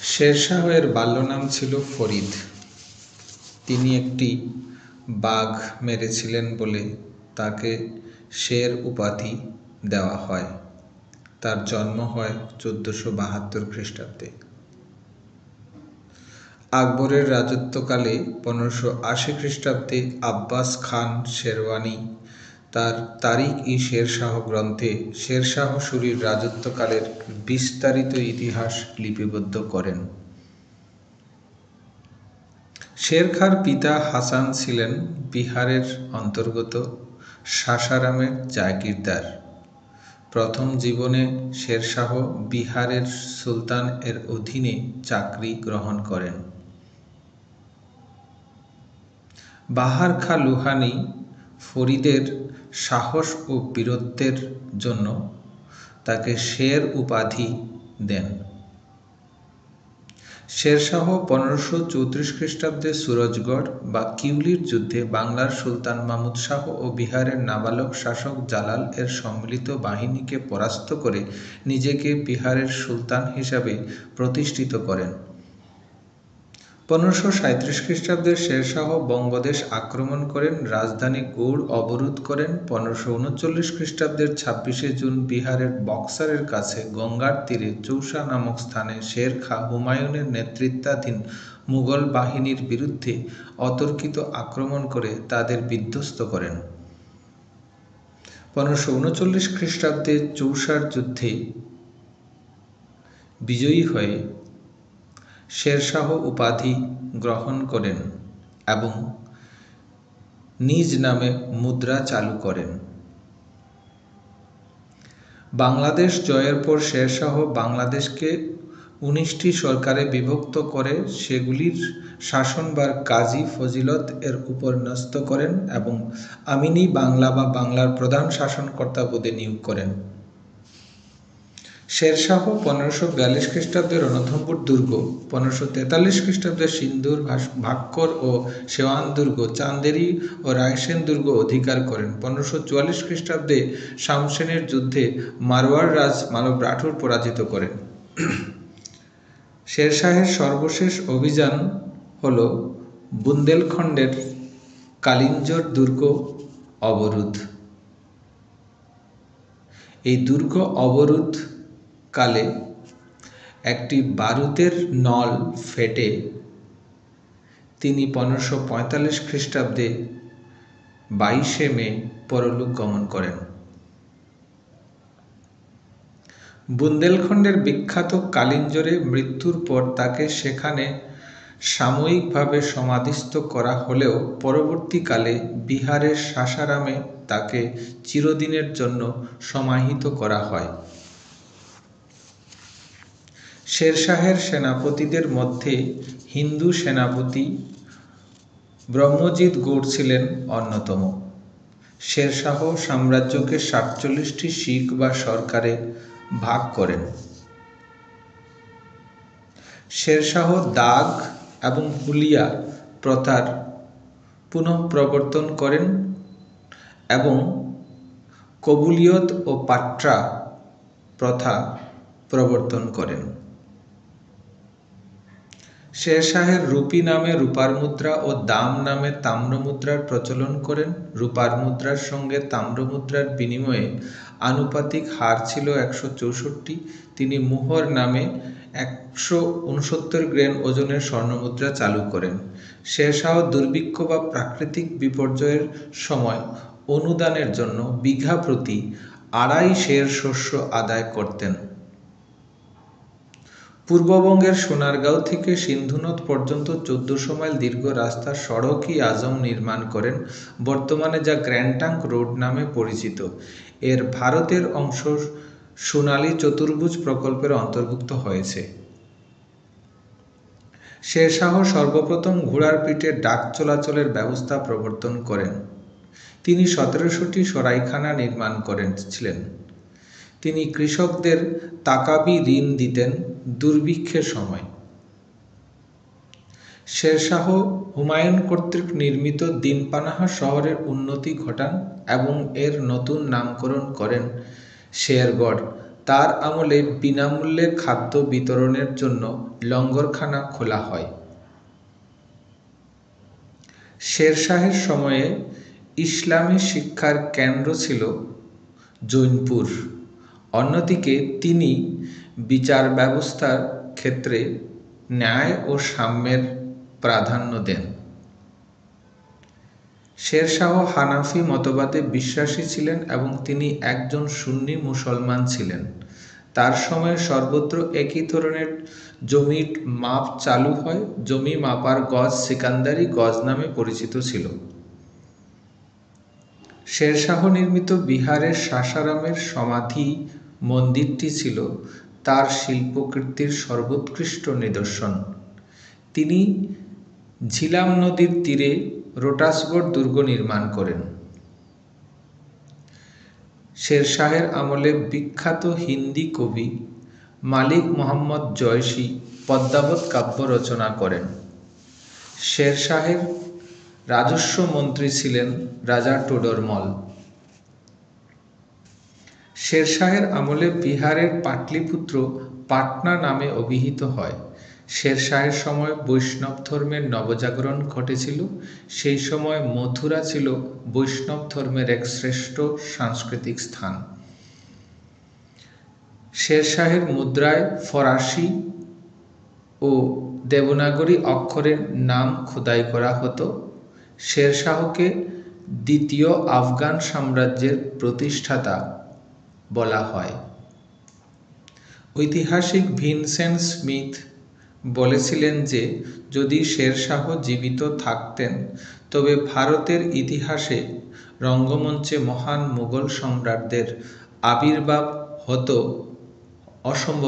শেরশাহের বাল্যনাম ছিল ফরিদ। তিনি একটি বাঘ মেরেছিলেন বলে তাকে শের উপাধি দেওয়া হয়। তার জন্ম হয় 1472 খ্রিস্টাব্দে। আকবরের রাজত্বকালে 1580 খ্রিস্টাব্দে আব্বাস খান শেরওয়ানি তার তারিখ-ই-শেরশাহ গ্রন্থে শেরশাহ সূরির রাজত্বকালের বিস্তারিত ইতিহাস লিপিবদ্ধ করেন। শের খাঁর পিতা হাসান ছিলেন বিহারের অন্তর্গত সাসারামের জাগিরদার। প্রথম জীবনে শেরশাহ বিহারের সুলতান এর অধীনে চাকরি গ্রহণ করেন। বাহার খাঁ লুহানি ফরিদের সাহস ও বীরত্বের জন্য তাকে শের উপাধি দেন। শেরশাহ 1534 খ্রিস্টাব্দে সুরজগড় বা কিউলির যুদ্ধে বাংলার সুলতান মাহমুদ শাহ ও বিহারের নাবালক শাসক জালাল এর সম্মিলিত বাহিনীকে পরাস্ত করে নিজেকে বিহারের সুলতান হিসাবে প্রতিষ্ঠিত করেন। 1537 খ্রিস্টাব্দে শেরশাহ বঙ্গদেশ আক্রমণ করেন, রাজধানী গৌড় অবরোধ করেন। 1539 খ্রিস্টাব্দের 26শে জুন বিহারের বক্সারের কাছে গঙ্গার তীরে চৌসা নামক স্থানে শের খাঁ হুমায়ুনের নেতৃত্বাধীন মুঘল বাহিনীর বিরুদ্ধে অতর্কিত আক্রমণ করে তাদের বিধ্বস্ত করেন। 1539 খ্রিস্টাব্দে চৌসার যুদ্ধে বিজয়ী হয়ে শেরশাহ উপাধি গ্রহণ করেন এবং নিজ নামে মুদ্রা চালু করেন। বাংলাদেশ জয়ের পর শেরশাহ বাংলাদেশকে 19টি সরকারে বিভক্ত করে সেগুলির শাসনভার কাজী ফজিলত এর উপর ন্যস্ত করেন এবং আমিনি বাংলা বা বাংলার প্রধান শাসনকর্তা পদে নিয়োগ করেন। শেরশাহ 1542 খ্রিস্টাব্দে রণথম্বুর দুর্গ, 1543 খ্রিস্টাব্দে সিন্ধুর ভাক্কর ও সেওয়ান দুর্গ, চান্দেরি ও রায়সেন দুর্গ অধিকার করেন। 1544 খ্রিস্টাব্দে শামসেনের যুদ্ধে মারওয়ার রাজ মালব রাঠোর পরাজিত করেন। শেরশাহের সর্বশেষ অভিযান হল বুন্দেলখণ্ডের কালিঞ্জর দুর্গ অবরোধ। এই দুর্গ অবরোধ কালে একটি বারুদের নল ফেটে তিনি 1545 খ্রিস্টাব্দে 22শে মে পরলোক গমন করেন। বুন্দেলখণ্ডের বিখ্যাত কালিঞ্জরে মৃত্যুর পর তাকে সেখানে সাময়িকভাবে সমাধিস্থ করা হলেও পরবর্তীকালে বিহারের সাসারামে তাকে চিরদিনের জন্য সমাহিত করা হয়। শেরশাহের সেনাপতিদের মধ্যে হিন্দু সেনাপতি ব্রহ্মজিৎ গৌড় ছিলেন অন্যতম। শেরশাহ সাম্রাজ্যকে 47টি শিখ বা সরকারে ভাগ করেন। শেরশাহ দাগ এবং হুলিয়া প্রথার পুনঃপ্রবর্তন করেন এবং কবুলিয়ত ও পাট্রা প্রথা প্রবর্তন করেন। শেরশাহের রুপি নামে রূপার মুদ্রা ও দাম নামে তাম্রমুদ্রার প্রচলন করেন। রূপার মুদ্রার সঙ্গে তাম্রমুদ্রার বিনিময়ে আনুপাতিক হার ছিল 164। তিনি মুহর নামে 169 গ্রেন ওজনের স্বর্ণমুদ্রা চালু করেন। শেরশাহ দুর্ভিক্ষ বা প্রাকৃতিক বিপর্যয়ের সময় অনুদানের জন্য বিঘা প্রতি 2.5 সের শস্য আদায় করতেন। পূর্ববঙ্গের সোনারগাঁও থেকে সিন্ধুনদ পর্যন্ত 1400 মাইল দীর্ঘ রাস্তা সড়ক-ই-আজম নির্মাণ করেন, বর্তমানে যা গ্র্যান্ড ট্রাঙ্ক রোড নামে পরিচিত। এর ভারতের অংশ সোনালী চতুর্ভুজ প্রকল্পের অন্তর্ভুক্ত হয়েছে। শেরশাহ সর্বপ্রথম ঘোড়ার পিঠে ডাক চলাচলের ব্যবস্থা প্রবর্তন করেন। তিনি 1700টি সরাইখানা নির্মাণ করেছিলেন। তিনি কৃষকদের তাকাবি ঋণ দিতেন দুর্ভিক্ষের সময়। শেরশাহ হুমায়ুন কর্তৃক নির্মিত দিনপানাহা শহরের উন্নতি ঘটান এবং এর নতুন নামকরণ করেন শেরগড়। তার আমলে বিনামূল্যে খাদ্য বিতরণের জন্য লঙ্গরখানা খোলা হয়। শেরশাহের সময়ে ইসলামী শিক্ষার কেন্দ্র ছিল জৌনপুর। অন্যদিকে তিনি বিচার ব্যবস্থার ক্ষেত্রে ন্যায় ও সাম্যের প্রাধান্য দেন। শেরশাহ হানাফি মতবাদে বিশ্বাসী ছিলেন এবং তিনি একজন সুন্নি মুসলমান ছিলেন। তার সময়ে সর্বত্র একই ধরনের জমির মাপ চালু হয়। জমি মাপার গজ সিকান্দারি গজ নামে পরিচিত ছিল। শেরশাহ নির্মিত বিহারের সাসারামের সমাধি মন্দিরটি ছিল তার শিল্পকীর্তির সর্বোৎকৃষ্ট নিদর্শন। তিনি ঝিলাম নদীর তীরে রোটাসগড় দুর্গ নির্মাণ করেন। শেরশাহের আমলে বিখ্যাত হিন্দি কবি মালিক মোহাম্মদ জয়সী পদ্মাবত কাব্য রচনা করেন। শেরশাহের রাজস্ব মন্ত্রী ছিলেন রাজা টোডরমল। শেরশাহের আমলে বিহারের পাটলিপুত্র পাটনা নামে অভিহিত হয়। শেরশাহের সময় বৈষ্ণব ধর্মের নবজাগরণ ঘটেছিল। সেই সময় মথুরা ছিল বৈষ্ণব ধর্মের এক শ্রেষ্ঠ সাংস্কৃতিক স্থান। শেরশাহের মুদ্রায় ফরাসি ও দেবনাগরী অক্ষরের নাম খোদাই করা হতো। শেরশাহকে দ্বিতীয় আফগান সাম্রাজ্যের প্রতিষ্ঠাতা বলা হয়। ঐতিহাসিক ভিনসেন্ট স্মিথ বলেছিলেন যে যদি শেরশাহ জীবিত থাকতেন তবে ভারতের ইতিহাসে রঙ্গমঞ্চে মহান মুঘল সম্রাটদের আবির্ভাব হতো অসম্ভব